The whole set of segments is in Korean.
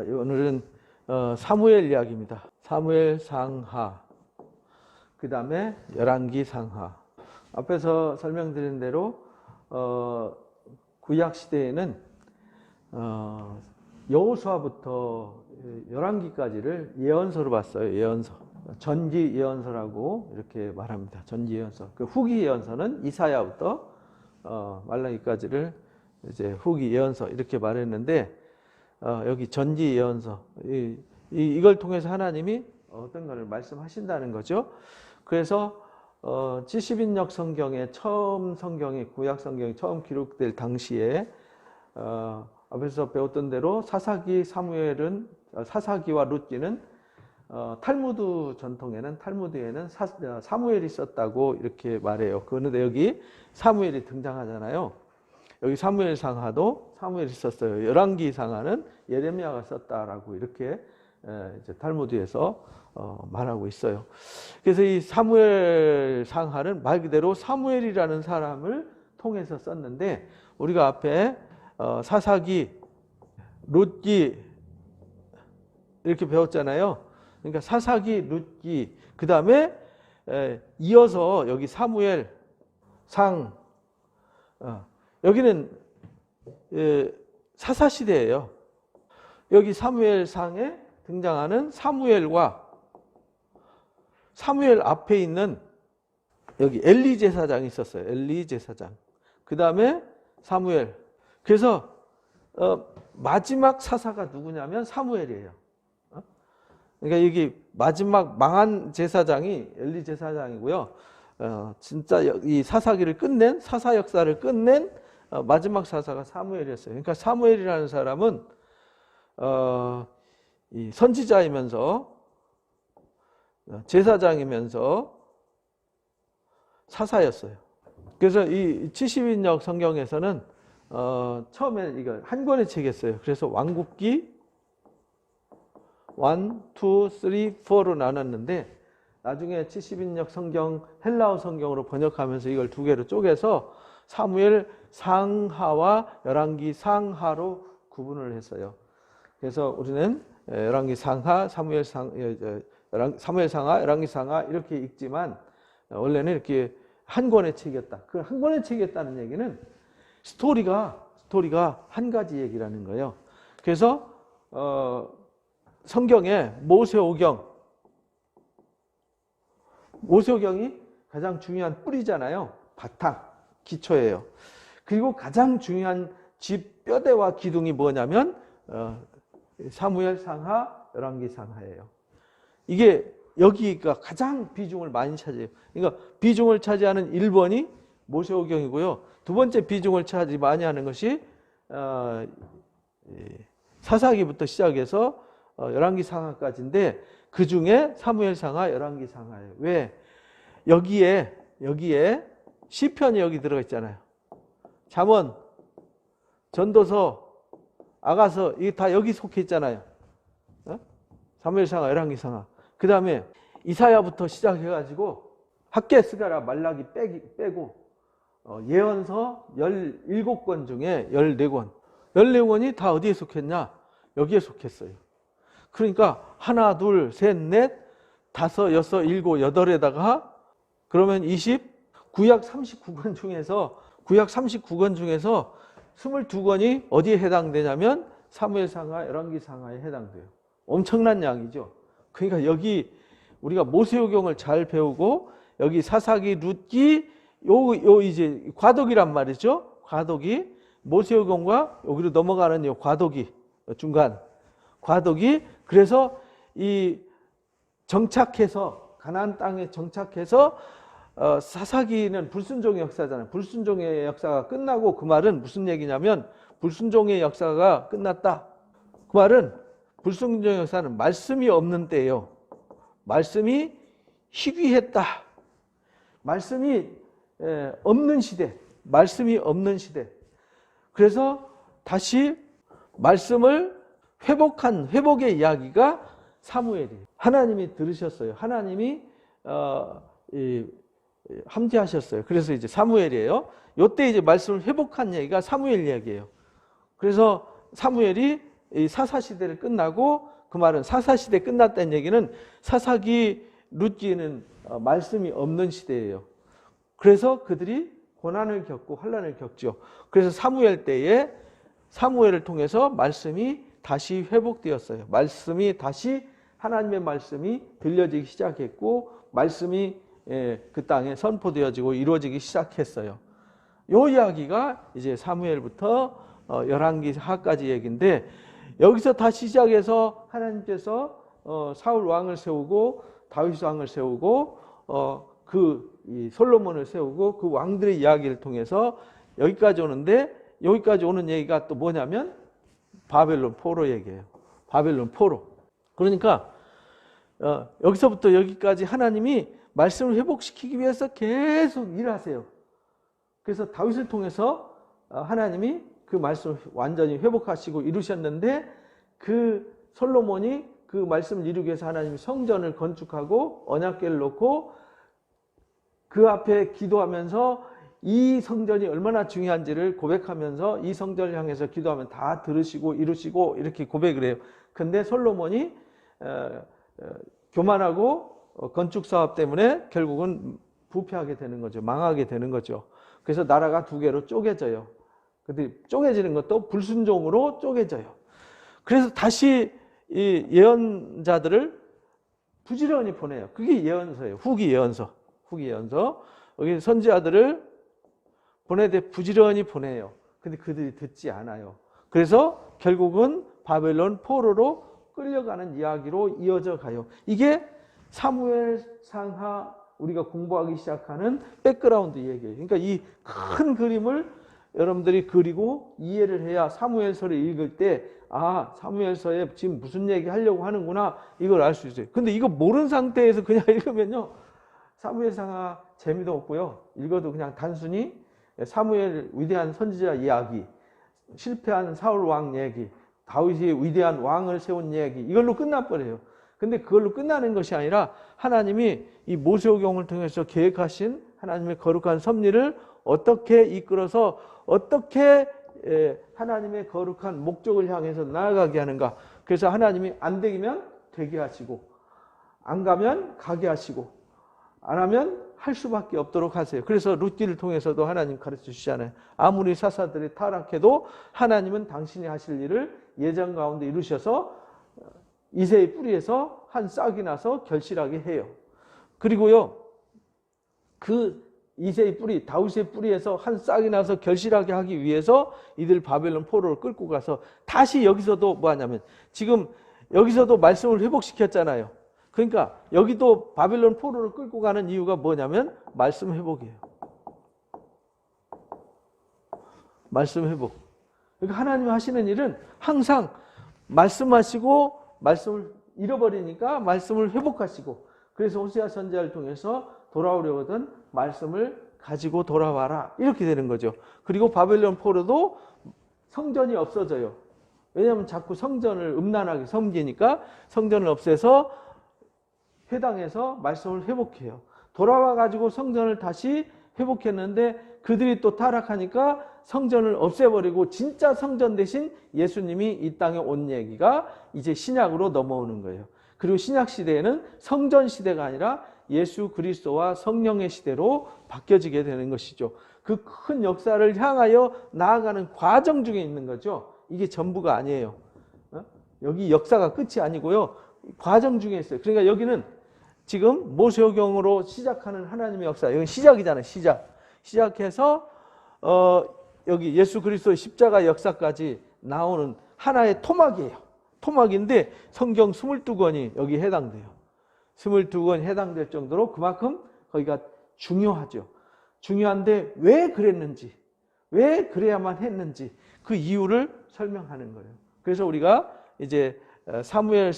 오늘은 사무엘 이야기입니다. 사무엘 상하, 그 다음에 열왕기 상하. 앞에서 설명드린 대로 구약 시대에는 여호수아부터 열왕기까지를 예언서로 봤어요. 예언서, 전기 예언서라고 이렇게 말합니다. 전기 예언서. 그 후기 예언서는 이사야부터 말라기까지를 이제 후기 예언서 이렇게 말했는데, 여기 전기 예언서, 이걸 통해서 하나님이 어떤 것을 말씀하신다는 거죠. 그래서 70인역 성경의 구약 성경이 처음 기록될 당시에 앞에서 배웠던 대로 사사기와 룻기는 탈무드 전통에는, 탈무드에는 사무엘이 썼다고 이렇게 말해요. 그런데 여기 사무엘이 등장하잖아요. 여기 사무엘 상하도 사무엘이 썼어요. 열왕기 상하는 예레미야가 썼다라고 이렇게 이제 탈무드에서 말하고 있어요. 그래서 이 사무엘 상하는 말 그대로 사무엘이라는 사람을 통해서 썼는데, 우리가 앞에 사사기, 룻기 이렇게 배웠잖아요. 그러니까 사사기, 룻기, 그 다음에 이어서 여기 사무엘 상, 여기는 사사시대예요. 여기 사무엘 상에 등장하는 사무엘과 사무엘 앞에 있는 여기 엘리 제사장이 있었어요. 엘리 제사장. 그 다음에 사무엘. 그래서 마지막 사사가 누구냐면 사무엘이에요. 그러니까 여기 마지막 망한 제사장이 엘리 제사장이고요. 진짜 이 사사기를 끝낸, 사사 역사를 끝낸 마지막 사사가 사무엘이었어요. 그러니까 사무엘이라는 사람은 이 선지자이면서 제사장이면서 사사였어요. 그래서 이 70인역 성경에서는 처음에 이거 한 권의 책이었어요. 그래서 왕국기 1, 2, 3, 4로 나눴는데, 나중에 70인역 성경 헬라어 성경으로 번역하면서 이걸 두 개로 쪼개서 사무엘 상하와 열왕기 상하로 구분을 했어요. 그래서 우리는 열왕기 상하, 사무엘 상하, 열왕기 상하 이렇게 읽지만, 원래는 이렇게 한 권의 책이었다. 그 한 권의 책이었다는 얘기는 스토리가 한 가지 얘기라는 거예요. 그래서 성경에 모세오경이 가장 중요한 뿌리잖아요. 바탕, 기초예요. 그리고 가장 중요한 집 뼈대와 기둥이 뭐냐면 사무엘 상하, 열왕기 상하예요. 이게 여기가 가장 비중을 많이 차지해요. 그러니까 비중을 차지하는 1번이 모세오경이고요. 두 번째 비중을 차지 많이 하는 것이 사사기부터 시작해서 열왕기 상하까지인데, 그 중에 사무엘 상하, 열왕기 상하예요. 왜? 여기에 시편이 여기 들어가 있잖아요. 잠언, 전도서, 아가서, 이게 다 여기 속해 있잖아요. 사무엘 상하, 열왕기 상하. 그 다음에 이사야부터 시작해가지고 학개, 스가랴, 말라기 빼고 예언서 17권 중에 14권. 14권이 다 어디에 속했냐? 여기에 속했어요. 그러니까 하나, 둘, 셋, 넷, 다섯, 여섯, 일곱, 여덟에다가 그러면 구약 39권 중에서 22권이 어디에 해당되냐면 사무엘 상하, 열왕기 상하에 해당돼요. 엄청난 양이죠. 그러니까 여기 우리가 모세오경을 잘 배우고, 여기 사사기, 룻기, 요 이제 과도기란 말이죠. 과도기, 모세오경과 여기로 넘어가는 요 과도기, 중간 과도기. 그래서 이 가나안 땅에 정착해서 사사기는 불순종의 역사잖아요. 불순종의 역사가 끝나고, 그 말은 무슨 얘기냐면 불순종의 역사가 끝났다. 그 말은 불순종의 역사는 말씀이 없는 때예요. 말씀이 희귀했다. 말씀이 없는 시대. 말씀이 없는 시대. 그래서 다시 말씀을 회복의 이야기가 사무엘이에요. 하나님이 들으셨어요. 하나님이 함께하셨어요. 그래서 이제 사무엘이에요. 이때 이제 말씀을 회복한 얘기가 사무엘 이야기예요. 그래서 사무엘이 이 사사시대를 끝나고, 그 말은 사사시대 끝났다는 얘기는 사사기, 룻기에는 말씀이 없는 시대예요. 그래서 그들이 고난을 겪고 환난을 겪죠. 그래서 사무엘 때에 사무엘을 통해서 말씀이 다시 회복되었어요. 말씀이 다시, 하나님의 말씀이 들려지기 시작했고, 말씀이 그 땅에 선포되어지고 이루어지기 시작했어요. 요 이야기가 이제 사무엘부터 열왕기하까지 얘기인데, 여기서 다시 시작해서 하나님께서 사울 왕을 세우고 다윗 왕을 세우고 이 솔로몬을 세우고 그 왕들의 이야기를 통해서 여기까지 오는데, 여기까지 오는 얘기가 또 뭐냐면 바벨론 포로 얘기예요. 바벨론 포로. 그러니까 여기서부터 여기까지 하나님이 말씀을 회복시키기 위해서 계속 일하세요. 그래서 다윗을 통해서 하나님이 그 말씀을 완전히 회복하시고 이루셨는데, 그 솔로몬이 그 말씀을 이루기 위해서 하나님이 성전을 건축하고 언약궤를 놓고 그 앞에 기도하면서 이 성전이 얼마나 중요한지를 고백하면서 이 성전을 향해서 기도하면 다 들으시고 이루시고 이렇게 고백을 해요. 근데 솔로몬이 교만하고 건축 사업 때문에 결국은 부패하게 되는 거죠. 망하게 되는 거죠. 그래서 나라가 두 개로 쪼개져요. 근데 쪼개지는 것도 불순종으로 쪼개져요. 그래서 다시 이 예언자들을 부지런히 보내요. 그게 예언서예요. 후기 예언서. 후기 예언서. 여기 선지자들을 보내되 부지런히 보내요. 근데 그들이 듣지 않아요. 그래서 결국은 바벨론 포로로 끌려가는 이야기로 이어져 가요. 이게 사무엘 상하 우리가 공부하기 시작하는 백그라운드 얘기예요. 그러니까 이 큰 그림을 여러분들이 그리고 이해를 해야 사무엘서를 읽을 때, 아, 사무엘서에 지금 무슨 얘기 하려고 하는구나, 이걸 알 수 있어요. 근데 이거 모르는 상태에서 그냥 읽으면요, 사무엘상하 재미도 없고요. 읽어도 그냥 단순히 사무엘 위대한 선지자 이야기, 실패한 사울 왕 얘기, 다윗이 위대한 왕을 세운 얘기, 이걸로 끝나버려요. 근데 그걸로 끝나는 것이 아니라 하나님이 이 모세오경을 통해서 계획하신 하나님의 거룩한 섭리를 어떻게 이끌어서 어떻게 하나님의 거룩한 목적을 향해서 나아가게 하는가. 그래서 하나님이 안 되면 되게 하시고, 안 가면 가게 하시고, 안 하면 할 수밖에 없도록 하세요. 그래서 룻기를 통해서도 하나님 가르쳐 주시잖아요. 아무리 사사들이 타락해도 하나님은 당신이 하실 일을 예정 가운데 이루셔서 이새의 뿌리에서 한 싹이 나서 결실하게 해요. 그리고요, 그 이새의 뿌리, 다윗의 뿌리에서 한 싹이 나서 결실하게 하기 위해서 이들 바벨론 포로를 끌고 가서 다시 여기서도 뭐 하냐면, 지금 여기서도 말씀을 회복시켰잖아요. 그러니까 여기도 바벨론 포로를 끌고 가는 이유가 뭐냐면 말씀 회복이에요. 말씀 회복. 그러니까 하나님 하시는 일은 항상 말씀하시고 말씀을 잃어버리니까 말씀을 회복하시고, 그래서 호세아 선지자를 통해서 돌아오려거든 말씀을 가지고 돌아와라, 이렇게 되는 거죠. 그리고 바벨론 포로도 성전이 없어져요. 왜냐하면 자꾸 성전을 음란하게 섬기니까 성전을 없애서 회당에서 말씀을 회복해요. 돌아와 가지고 성전을 다시 회복했는데 그들이 또 타락하니까 성전을 없애버리고 진짜 성전 대신 예수님이 이 땅에 온 얘기가 이제 신약으로 넘어오는 거예요. 그리고 신약 시대에는 성전 시대가 아니라 예수 그리스도와 성령의 시대로 바뀌어지게 되는 것이죠. 그 큰 역사를 향하여 나아가는 과정 중에 있는 거죠. 이게 전부가 아니에요. 여기 역사가 끝이 아니고요, 과정 중에 있어요. 그러니까 여기는 지금 모세오경으로 시작하는 하나님의 역사, 여기 시작이잖아요. 시작해서 여기 예수 그리스도의 십자가 역사까지 나오는 하나의 토막이에요. 토막인데 성경 22권이 여기 해당돼요. 22권 해당될 정도로 그만큼 거기가 중요하죠. 중요한데 왜 그랬는지, 왜 그래야만 했는지 그 이유를 설명하는 거예요. 그래서 우리가 이제 사무엘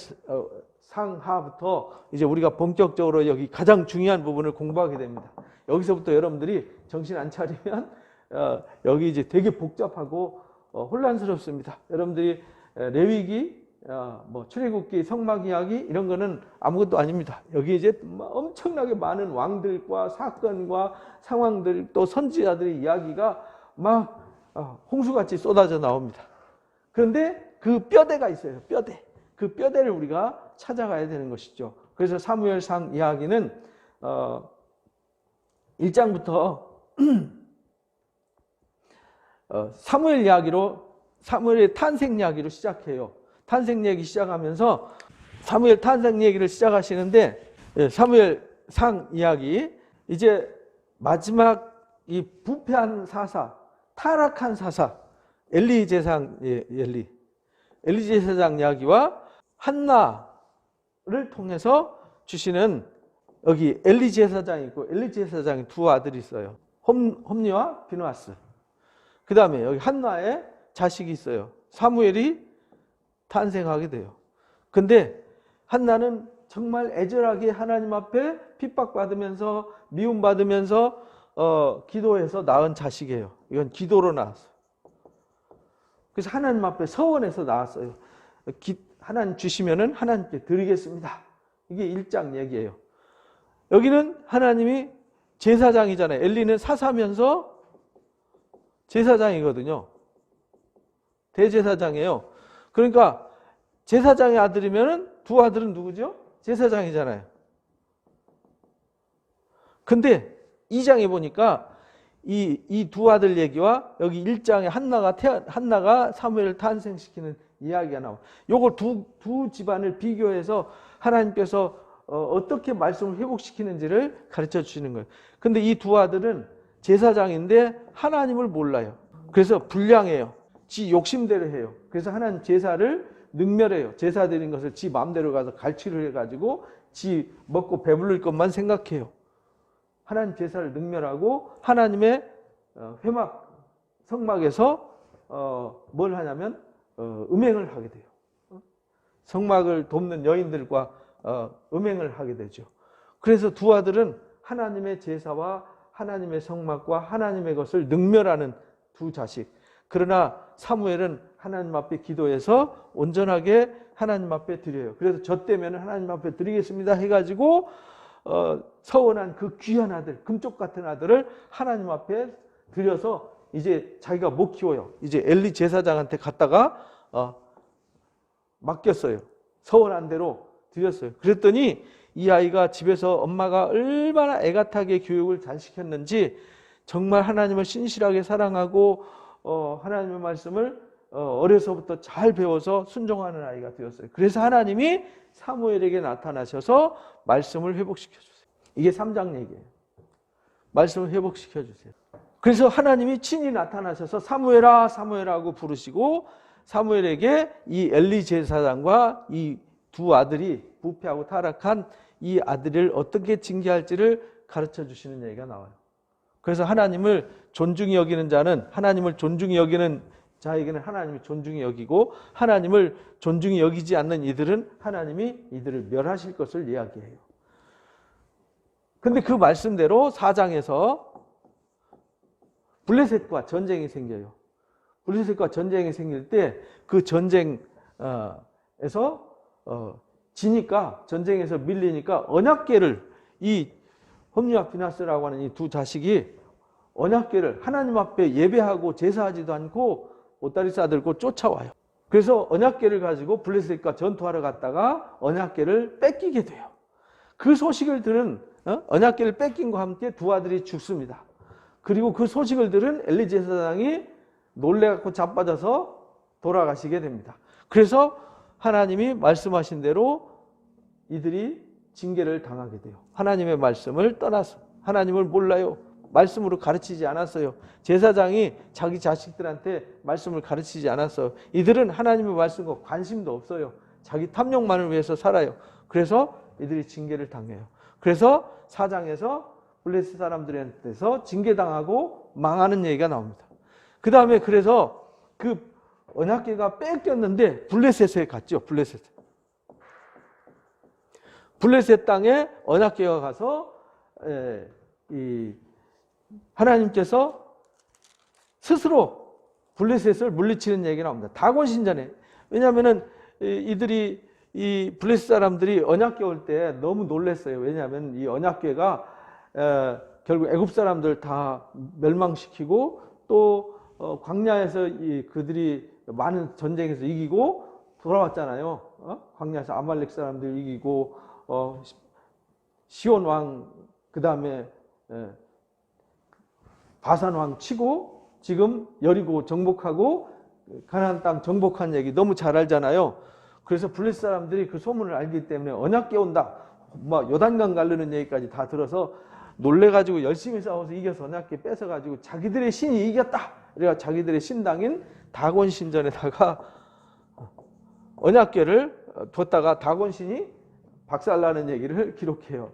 상하부터 이제 우리가 본격적으로 여기 가장 중요한 부분을 공부하게 됩니다. 여기서부터 여러분들이 정신 안 차리면 여기 이제 되게 복잡하고 혼란스럽습니다. 여러분들이 레위기, 뭐 출애굽기, 성막 이야기 이런 거는 아무것도 아닙니다. 여기 이제 엄청나게 많은 왕들과 사건과 상황들, 또 선지자들의 이야기가 막 홍수같이 쏟아져 나옵니다. 그런데 그 뼈대가 있어요. 뼈대. 그 뼈대를 우리가 찾아가야 되는 것이죠. 그래서 사무엘상 이야기는 1장부터 사무엘 이야기로, 사무엘의 탄생 이야기로 시작해요. 탄생 얘기 시작하면서 사무엘 탄생 얘기를 시작하시는데, 사무엘상 이야기, 이제 마지막 이 부패한 사사, 타락한 사사, 엘리 제사장 이야기와 한나를 통해서 주시는, 여기 엘리 제사장이 있고 엘리 제사장이 두 아들이 있어요. 홈니와 비누아스. 그 다음에 여기 한나의 자식이 있어요. 사무엘이 탄생하게 돼요. 근데 한나는 정말 애절하게 하나님 앞에 핍박받으면서 미움받으면서 기도해서 낳은 자식이에요. 이건 기도로 낳았어요. 그래서 하나님 앞에 서원해서 낳았어요. 하나님 주시면은 하나님께 드리겠습니다. 이게 1장 얘기예요. 여기는 하나님이 제사장이잖아요. 엘리는 사사면서 제사장이거든요. 대제사장이에요. 그러니까 제사장의 아들이면은 두 아들은 누구죠? 제사장이잖아요. 근데 2장에 보니까 이 두 아들 얘기와 여기 1장에 한나가 사무엘을 탄생시키는 이야기가 나와요. 요걸 두 집안을 비교해서 하나님께서 어떻게 말씀을 회복시키는지를 가르쳐 주시는 거예요. 근데 이 두 아들은 제사장인데 하나님을 몰라요. 그래서 불량해요. 지 욕심대로 해요. 그래서 하나님 제사를 능멸해요. 제사 드린 것을 지 마음대로 가서 갈취를 해가지고 지 먹고 배부를 것만 생각해요. 하나님 제사를 능멸하고 하나님의 성막에서 뭘 하냐면 음행을 하게 돼요. 성막을 돕는 여인들과 음행을 하게 되죠. 그래서 두 아들은 하나님의 제사와 하나님의 성막과 하나님의 것을 능멸하는 두 자식. 그러나 사무엘은 하나님 앞에 기도해서 온전하게 하나님 앞에 드려요. 그래서 저 때면 하나님 앞에 드리겠습니다 해가지고 서원한 그 귀한 아들, 금쪽 같은 아들을 하나님 앞에 드려서 이제 자기가 못 키워요. 이제 엘리 제사장한테 갔다가 맡겼어요. 서원한 대로 드렸어요. 그랬더니 이 아이가 집에서 엄마가 얼마나 애가타게 교육을 잘 시켰는지 정말 하나님을 신실하게 사랑하고 하나님의 말씀을 어려서부터 잘 배워서 순종하는 아이가 되었어요. 그래서 하나님이 사무엘에게 나타나셔서 말씀을 회복시켜 주세요. 이게 3장 얘기예요. 말씀을 회복시켜 주세요. 그래서 하나님이 친히 나타나셔서 사무엘아 사무엘하고 부르시고 사무엘에게 이 엘리 제사장과 이 두 아들이 부패하고 타락한 이 아들을 어떻게 징계할지를 가르쳐 주시는 얘기가 나와요. 그래서 하나님을 존중히 여기는 자는 하나님을 존중히 여기는 자에게는 하나님이 존중히 여기고 하나님을 존중히 여기지 않는 이들은 하나님이 이들을 멸하실 것을 이야기해요. 근데 그 말씀대로 4장에서 블레셋과 전쟁이 생겨요. 블레셋과 전쟁이 생길 때 그 전쟁에서 지니까 전쟁에서 밀리니까 언약궤를 이 홈리와 비나스라고 하는 이 두 자식이 언약궤를 하나님 앞에 예배하고 제사하지도 않고 보따리 싸들고 쫓아와요. 그래서 언약궤를 가지고 블레셋과 전투하러 갔다가 언약궤를 뺏기게 돼요. 그 소식을 들은 언약궤를 뺏긴과 함께 두 아들이 죽습니다. 그리고 그 소식을 들은 엘리 제사장이 놀래갖고 자빠져서 돌아가시게 됩니다. 그래서 하나님이 말씀하신 대로 이들이 징계를 당하게 돼요. 하나님의 말씀을 떠나서 하나님을 몰라요. 말씀으로 가르치지 않았어요. 제사장이 자기 자식들한테 말씀을 가르치지 않았어요. 이들은 하나님의 말씀과 관심도 없어요. 자기 탐욕만을 위해서 살아요. 그래서 이들이 징계를 당해요. 그래서 4장에서 블레셋 사람들한테서 징계당하고 망하는 얘기가 나옵니다. 그 다음에 그래서 그 언약궤가 뺏겼는데 블레셋에 갔죠. 블레셋 땅에 언약궤가 가서 하나님께서 스스로 블레셋을 물리치는 얘기가 나옵니다. 다곤 신전에. 왜냐하면은 이들이 이 블레셋 사람들이 언약궤 올 때 너무 놀랐어요. 왜냐하면 이 언약궤가 결국 애굽 사람들 다 멸망시키고 또 광야에서 그들이 많은 전쟁에서 이기고 돌아왔잖아요. 광야에서 아말렉 사람들 이기고 시온 왕 그다음에 바산 왕 치고 지금 여리고 정복하고 가나안 땅 정복한 얘기 너무 잘 알잖아요. 그래서 블레셋 사람들이 그 소문을 알기 때문에 언약궤 온다. 막 요단강 가르는 얘기까지 다 들어서 놀래가지고 열심히 싸워서 이겨서 언약궤 뺏어가지고 자기들의 신이 이겼다. 그래가 자기들의 신당인 다곤 신전에다가 언약궤를 뒀다가 다곤 신이 박살나는 얘기를 기록해요.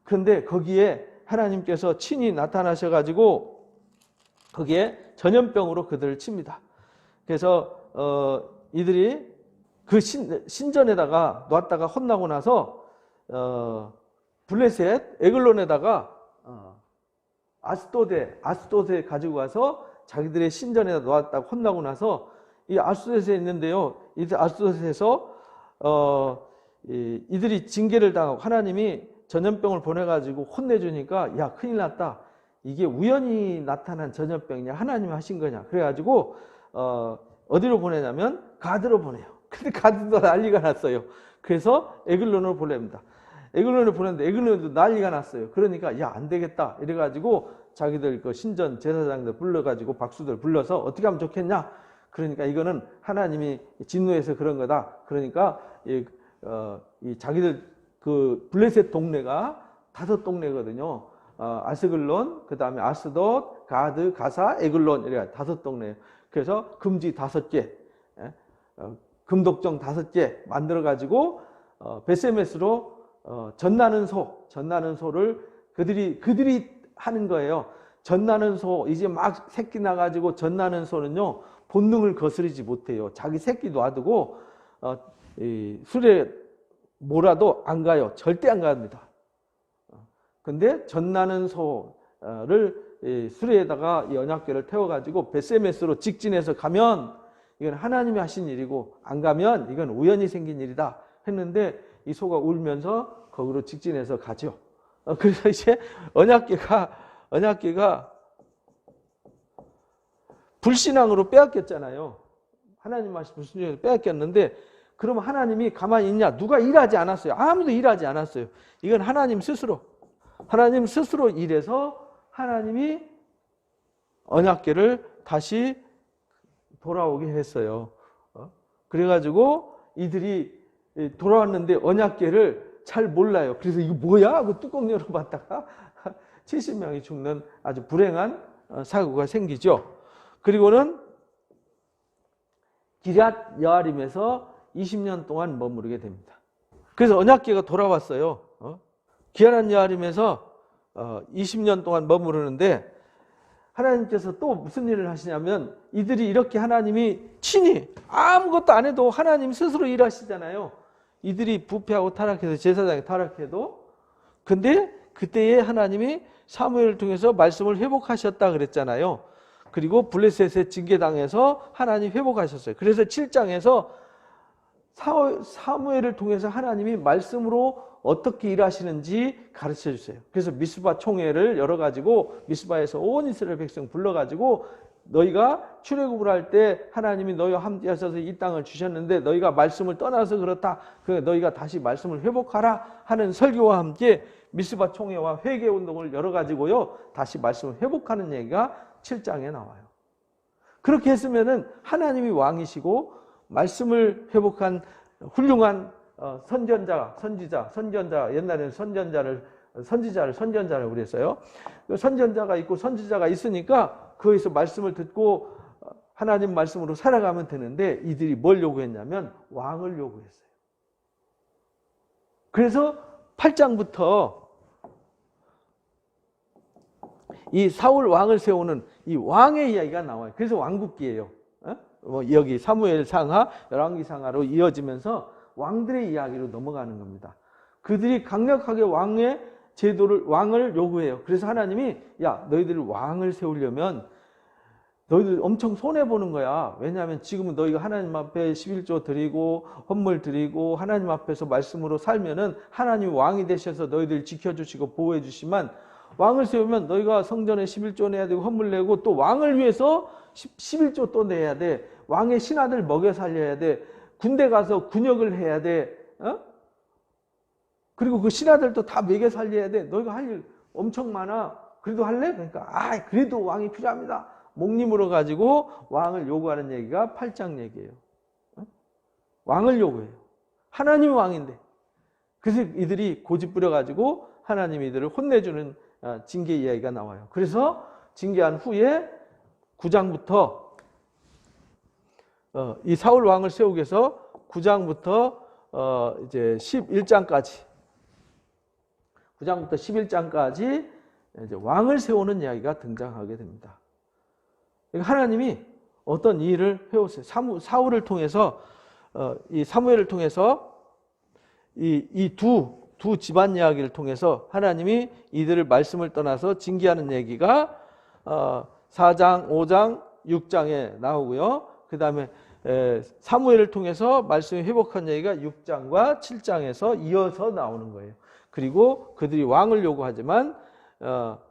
그런데 거기에 하나님께서 친히 나타나셔가지고 거기에 전염병으로 그들을 칩니다. 그래서 이들이 그 신전에다가 놨다가 혼나고 나서 블레셋 에글론에다가 아스돗에 가지고 가서 자기들의 신전에다 놓았다고 혼나고 나서 이 아스돗에 있는데요. 이 아스돗에서 이들이 징계를 당하고 하나님이 전염병을 보내가지고 혼내주니까 야 큰일 났다. 이게 우연히 나타난 전염병이냐 하나님이 하신 거냐. 그래가지고 어디로 보내냐면 가드로 보내요. 근데 가드도 난리가 났어요. 그래서 에글론으로 보냅니다. 에글론을 보냈는데 에글론도 난리가 났어요. 그러니까 야 안 되겠다 이래가지고 자기들 그 신전 제사장들 불러가지고 박수들 불러서 어떻게 하면 좋겠냐. 그러니까 이거는 하나님이 진노해서 그런 거다. 그러니까 이 자기들 그 블레셋 동네가 5동네거든요. 아스글론, 그 다음에 아스돗, 가드, 가사, 에글론 이래 5동네예요. 그래서 금지 5개, 금독정 5개 만들어 가지고 베세메스로 전나는 소를 그들이 하는 거예요. 전나는 소 이제 막 새끼 나가지고 전나는 소는요 본능을 거스르지 못해요. 자기 새끼 놔두고 술에 몰아도 안 가요. 절대 안 갑니다. 근데 전나는 소를 수레에다가 이 언약궤를 태워가지고 베세메스로 직진해서 가면 이건 하나님이 하신 일이고 안 가면 이건 우연히 생긴 일이다 했는데 이 소가 울면서 거기로 직진해서 가죠. 그래서 이제 언약궤가 불신앙으로 빼앗겼잖아요. 하나님 말씀 불신앙으로 빼앗겼는데 그러면 하나님이 가만히 있냐? 누가 일하지 않았어요. 아무도 일하지 않았어요. 이건 하나님 스스로 일해서 하나님이 언약궤를 다시 돌아오게 했어요. 그래가지고 이들이 돌아왔는데 언약궤를 잘 몰라요. 그래서 이거 뭐야? 그 뚜껑 열어봤다가 70명이 죽는 아주 불행한 사고가 생기죠. 그리고는 기럇 여아림에서 20년 동안 머무르게 됩니다. 그래서 언약궤가 돌아왔어요. 기럇 여아림에서 20년 동안 머무르는데 하나님께서 또 무슨 일을 하시냐면 이들이 이렇게 하나님이 친히 아무것도 안 해도 하나님 스스로 일하시잖아요. 이들이 부패하고 타락해서 제사장이 타락해도 근데 그때에 하나님이 사무엘을 통해서 말씀을 회복하셨다 그랬잖아요. 그리고 블레셋의 징계당해서 하나님 회복하셨어요. 그래서 7장에서 사무엘을 통해서 하나님이 말씀으로 어떻게 일하시는지 가르쳐 주세요. 그래서 미스바 총회를 열어가지고 미스바에서 온 이스라엘 백성 불러가지고 너희가 출애굽을 할 때 하나님이 너희와 함께 하셔서 이 땅을 주셨는데 너희가 말씀을 떠나서 그렇다. 그러니까 너희가 다시 말씀을 회복하라 하는 설교와 함께 미스바 총회와 회개 운동을 열어가지고요. 다시 말씀을 회복하는 얘기가 7장에 나와요. 그렇게 했으면은 하나님이 왕이시고 말씀을 회복한 훌륭한 선전자, 옛날에는 선지자를 그랬어요. 선전자가 있고 선지자가 있으니까 거기서 말씀을 듣고 하나님 말씀으로 살아가면 되는데 이들이 뭘 요구했냐면 왕을 요구했어요. 그래서 8장부터 이 사울 왕을 세우는 이 왕의 이야기가 나와요. 그래서 왕국기예요. 여기 사무엘 상하, 열왕기 상하로 이어지면서 왕들의 이야기로 넘어가는 겁니다. 그들이 강력하게 왕을 요구해요. 그래서 하나님이 야 너희들 왕을 세우려면 너희들 엄청 손해보는 거야. 왜냐하면 지금은 너희가 하나님 앞에 11조 드리고 헌물 드리고 하나님 앞에서 말씀으로 살면은 하나님이 왕이 되셔서 너희들 지켜주시고 보호해 주시면 왕을 세우면 너희가 성전에 11조 내야 되고 헌물 내고 또 왕을 위해서 11조 또 내야 돼. 왕의 신하들 먹여 살려야 돼. 군대 가서 군역을 해야 돼. 그리고 그 신하들도 다 먹여 살려야 돼. 너희가 할 일 엄청 많아. 그래도 할래? 그러니까 그래도 왕이 필요합니다. 목림으로 가지고 왕을 요구하는 얘기가 8장 얘기예요. 왕을 요구해요. 하나님이 왕인데. 그래서 이들이 고집 부려가지고 하나님이 이들을 혼내주는 징계 이야기가 나와요. 그래서 징계한 후에 9장부터 이 사울 왕을 세우기 위해서 9장부터 이제 11장까지 9장부터 11장까지 이제 왕을 세우는 이야기가 등장하게 됩니다. 하나님이 어떤 일을 해오세요. 사울을 통해서 이 사무엘을 통해서 이 두 집안 이야기를 통해서 하나님이 이들을 말씀을 떠나서 징계하는 얘기가 4장, 5장, 6장에 나오고요. 그 다음에 사무엘을 통해서 말씀이 회복한 얘기가 6장과 7장에서 이어서 나오는 거예요. 그리고 그들이 왕을 요구하지만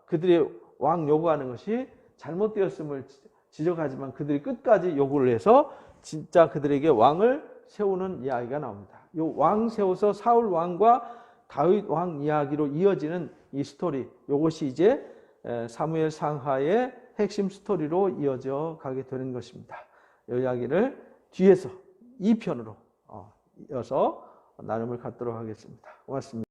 그들이 왕 요구하는 것이 잘못되었음을 지적하지만 그들이 끝까지 요구를 해서 진짜 그들에게 왕을 세우는 이야기가 나옵니다. 이 왕 세워서 사울 왕과 다윗 왕 이야기로 이어지는 이 스토리, 이것이 이제 사무엘 상하의 핵심 스토리로 이어져 가게 되는 것입니다. 이 이야기를 뒤에서 2편으로 이어서 나눔을 갖도록 하겠습니다. 고맙습니다.